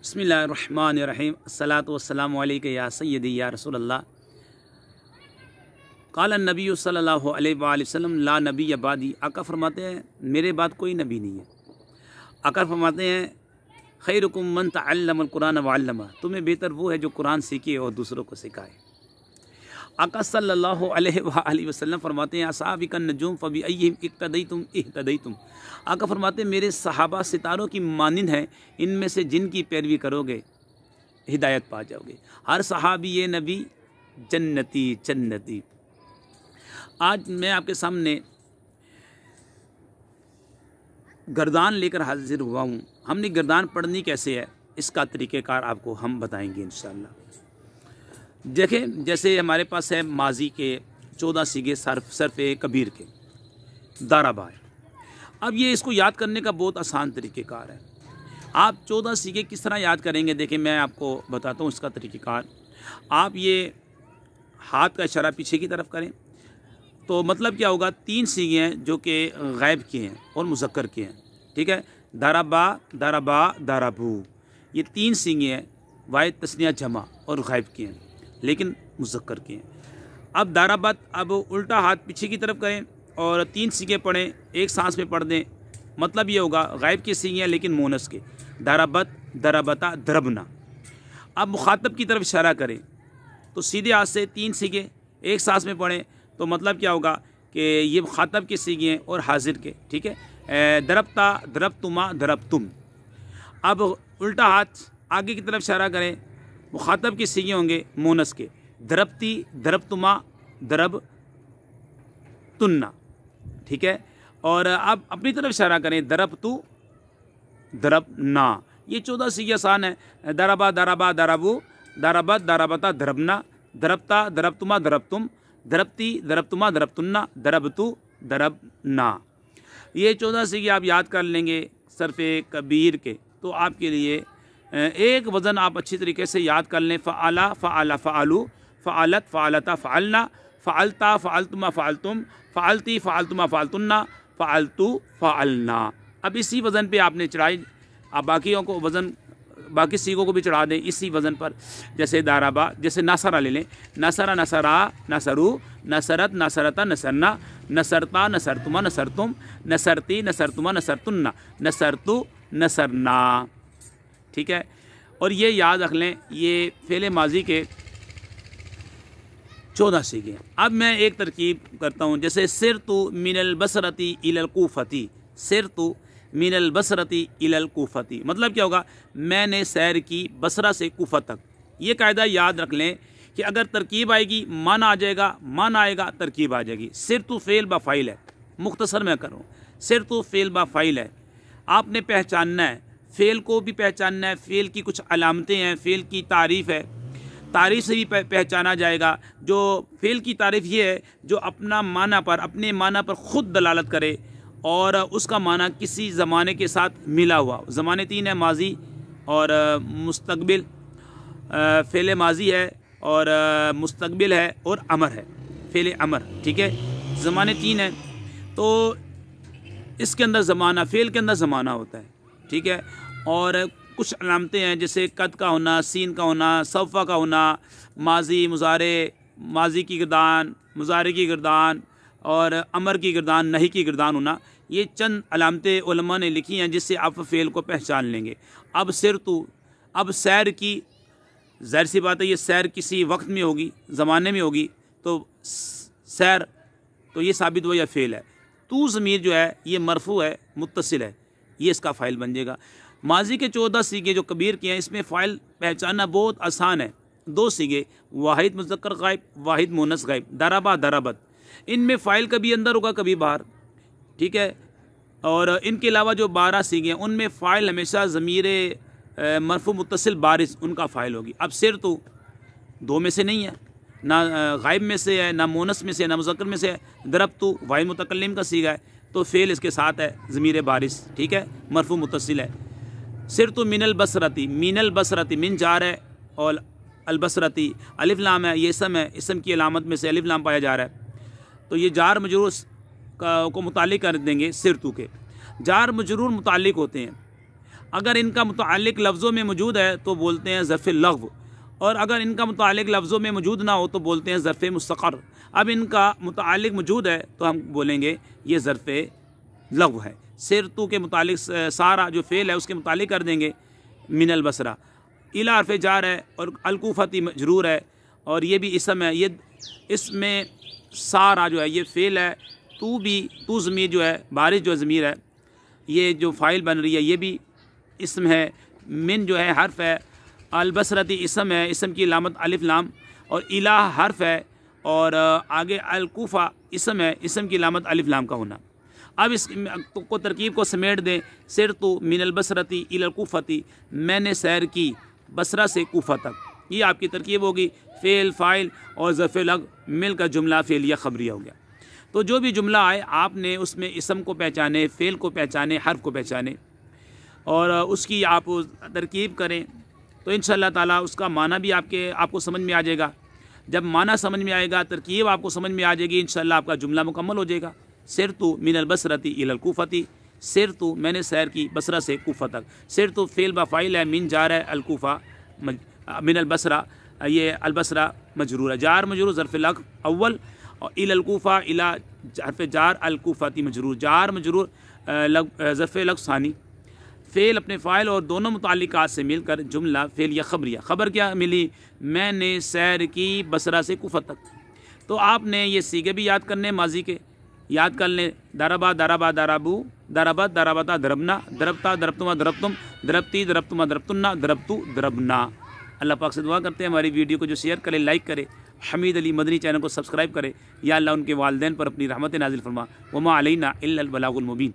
बिस्मिल्लाहिर्रहमानिर्रहीम अस्सलातु वस्सलामु अलैका या सय्यदी या रसूलल्लाह। क़ाला नबी सल्लल्लाहु अलैहि वसल्लम ला नबी बादी। आका फरमाते हैं मेरे बाद कोई नबी नहीं है। आका फरमाते हैं खैरुकुम मन तअल्लमल कुरान व अल्लमा, तुम्हें बेहतर वो है जो कुरान सीखे और दूसरों को सिखाए। आका सल्लल्लाहु अलैहि वसल्लम फरमाते हैं असहाबिकन नजूम फबी अय्हिम इक्तदैतुम इhtदैतुम। आका फरमाते हैं मेरे सहाबा सितारों की मानिंद हैं, इनमें से जिनकी पैरवी करोगे हिदायत पा जाओगे। हर सहाबी ये नबी जन्नती जन्नती। आज मैं आपके सामने गर्दान लेकर हाजिर हुआ हूँ। हमने गर्दान पढ़नी कैसे है इसका तरीक़ेकार आपको हम बताएंगे इंशाअल्लाह। देखें, जैसे हमारे पास है माजी के 14 सीगे सरफ़ कबीर के दाराबा। अब ये इसको याद करने का बहुत आसान तरीक़ेकार है। आप 14 सीगे किस तरह याद करेंगे, देखें मैं आपको बताता हूँ इसका तरीक़ेकार। आप ये हाथ का इशारा पीछे की तरफ करें तो मतलब क्या होगा, 3 सीगे हैं जो कि गैब के हैं और मुज़क्कर के हैं। ठीक है, दाराबा दाराबा दाराबू, ये 3 सीगे हैं, वाहिद तस्निया जमा और गैब के हैं लेकिन मुज़क्कर के हैं। अब दाराबत, अब उल्टा हाथ पीछे की तरफ करें और 3 सीगे पढ़ें, एक सांस में पढ़ दें। मतलब ये होगा गैब के सीगे हैं लेकिन मोनस के, दाराबत दराबता दरबना। अब मुखातब की तरफ इशारा करें तो सीधे हाथ से 3 सीगे एक सांस में पढ़ें तो मतलब क्या होगा कि ये मुखातब के सीगे हैं और हाजिर के। ठीक है, दरबता दरबतुमा दरबतुम। अब उल्टा हाथ आगे की तरफ इशारा करें, मुखातब के सीगे होंगे मोनस के, दरबती दरबतुमा दरब तुन्ना। ठीक है, और अब अपनी तरफ इशारा करें, दरबतु दरब ना। ये 14 सीगे आसान है। दरबा दरबा दरबू, दरबत दरबता दरबना, दरबता दरबतुमा दरबतुम, दरबती दरबतुमा दरबतुन्ना, दरबतु दरबना। ये 14 सीगे आप याद कर लेंगे सरफ़े कबीर के तो आपके लिए एक वज़न आप अच्छी तरीके से याद कर लें। फ़आला फ़आला फ़आलू, फ़आलत फ़आलता फ़आलना, फ़आलता फ़आलतुमा फ़आलतुम, फ़आलती फ़आलतुमा फ़आलतुन्ना, फ़आलतु फ़आलना। अब इसी वज़न पे आपने चढ़ाई, आप बाकियों को वज़न बाकी सीगों को भी चढ़ा दें इसी वज़न पर। जैसे दाराबा, जैसे नासरा ले लें, नसरा नसरा नसरू, नसरत नसरता नसरना, नसरता नसरतुमा नसरतुम, नसरती नसरतुमा नसरतुन्ना, नसरतु नसरना। ठीक है, और ये याद रख लें ये फ़ेले माजी के 14 सीगे हैं। अब मैं एक तरकीब करता हूँ, जैसे सिर तो मिनल बसरती इलल कूफती, सिर तो मिनल बसरती इलल कूफती। मतलब क्या होगा, मैंने सैर की बसरा से कूफा तक। ये कायदा याद रख लें कि अगर तरकीब आएगी मान आ जाएगा, मान आएगा तरकीब आ जाएगी। सिर तो फ़ेल बा फ़ाइल है, मुख्तसर मैं करूँ, सिर तो फ़ेल बा फ़ाइल है। आपने पहचानना है, फ़ेल को भी पहचानना है, फ़ेल की कुछ अलामतें हैं, फ़ेल की तारीफ़ है, तारीफ़ से भी पहचाना जाएगा। जो फ़ेल की तारीफ़ ये है जो अपना माना पर, अपने माना पर ख़ुद दलालत करे और उसका माना किसी ज़माने के साथ मिला हुआ। ज़माने 3 है, माजी और मुस्तकबिल। फ़ेल माजी है और मुस्तकबिल है और अमर है, फ़ेल अमर। ठीक है, ज़माने 3 हैं तो इसके अंदर ज़माना, फ़ेल के अंदर ज़माना होता है। ठीक है, और कुछ अलामतें हैं जैसे कद का होना, सीन का होना, सफ़ा का होना, माजी मुज़ारे, माजी की गिरदान, मुज़ारे की गिरदान और अमर की गिरदान, नहीं की गिरदान होना। ये चंद अलामतें उलमा ने लिखी हैं जिससे आप फ़ेल को पहचान लेंगे। अब सिर तो, अब सैर की, ज़ाहिर सी बात है ये सैर किसी वक्त में होगी, ज़माने में होगी तो सैर, तो ये साबित हुआ यह फ़ेल है। तू ज़मीर जो है ये मरफू है, मुत्तसिल है, ये इसका फ़ाइल बन जाएगा। माजी के 14 सीगे जो कबीर के हैं इसमें फ़ाइल पहचानना बहुत आसान है। 2 सीगे, वाहिद मुज़क्कर गायब, वाहिद मुन्नस गायब, दराबा दराबत। इनमें फ़ाइल कभी अंदर होगा कभी बाहर। ठीक है, और इनके अलावा जो 12 सीगे हैं उनमें फ़ाइल हमेशा ज़मीर मरफू मुत्तसिल बारिश उनका फ़ाइल होगी। अब सिर तो 2 में से नहीं है, ना गायब में से है, ना मोनस में से है, ना मुज़क्कर में से है। दरब तो वाहिद मुतकल्लिम का सीगा है तो फ़ेल इसके साथ है, ज़मीर बारिश। ठीक है, मरफू मुत्तसिल है। सिर तो मिनल बसरती, मिनल बसरती, मिन जार है और अलबसरती अलिफ लाम है, ये इसम है, इसम की अलामत में से अलिफ लाम पाया जा रहा है तो ये जार मजरूर को मुतालिक कर देंगे सिर तो के। जार मजरूर मुतालिक होते हैं। अगर इनका मुताल्लिक लफ्ज़ों में मौजूद है तो बोलते हैं ज़र्फ़ लग़्व, और अगर इनका मुताल्लिक लफ्ज़ों में मौजूद ना हो तो बोलते हैं ज़र्फ़ मुस्तक़र। अब इनका मुताल्लिक मौजूद है तो हम बोलेंगे ये ज़र्फ़ लग़्व है। सिरतु के मुताल्लिक सारा जो फ़ेल है उसके मुताल्लिक कर देंगे मिनल बसरा। इला हर्फ़ जार है और अलकूफ़ती मजरूर है और ये भी इसम है। ये इसमें सारा जो है ये फ़ेल है। तू ज़मीर जो है, बारिश जो ज़मीर है, ये जो फ़ाइल बन रही है ये भी इसम है। मिन जो है हर्फ़ है। अलबसरती इसम है, इसम की लामत अलिफ लाम, और इला हर्फ़ है और आगे अलकूफ़ा इसम है, इसम की लामत अलिफ लाम का होना। अब इस को तरकीब को समेट दें। सिरतु मिनल बसरती इलल कूफ़ती, मैंने सैर की बसरा से कूफ़ा तक। ये आपकी तरकीब होगी। फ़ेल, फ़ाइल और ज़र्फ़ लग़्व मिलकर जुमला फ़ेलिया ख़बरिया हो गया। तो जो भी जुमला आए आपने उसमें इसम को पहचाने, फ़ेल को पहचाने, हर्फ़ को पहचाने और उसकी आप तरकीब करें तो इंशाअल्लाह ताला उसका माना भी आपको समझ में आ जाएगा। जब माना समझ में आएगा, तरकीब आपको समझ में आ जाएगी, इंशाअल्लाह आपका जुमला मुकम्मल हो जाएगा। सिरतु मिनल बसरती इलल कूफ़ती, सिरतु मैंने सैर की बसरा से कूफ़ा तक। सिरतु फ़ेल बा फ़ाइल है, मिन जार है, अलकूफ़ा मिनल बसरा, ये अलबसरा मजरूर है। जार मजरूर ज़र्फ़ लग़्व अव्वल, और इलल कूफ़ा इला हर्फ़ जार अलकूफ़ती मजरूर, जार मजरूर ज़र्फ़ लग़्व सानी। फ़ेल अपने फ़ाइल और दोनों मुताल्लिकात से मिलकर जुमला फ़ेल या ख़बरिया। ख़बर क्या मिली? मैंने सैर की बसरा से कूफ़ा तक। तो आपने ये सीगे भी याद करने, माजी के याद कर लें। दरबा दरबा दरबू, दरबत दरबता दरबना, दरबता दरबतुमा दरबतुम, दरबती दरबतुमा दरबतुन्ना, दरबतु दरबना। अल्लाह पाक से दुआ करते हैं हमारी वीडियो को जो शेयर करे, लाइक करे, हमीद अली मदनी चैनल को सब्सक्राइब करे। या अल्लाह उनके वालिदैन पर अपनी रहमत नाजिल फरमा। वमा अलैना इल्लल बलागुल मुबीन।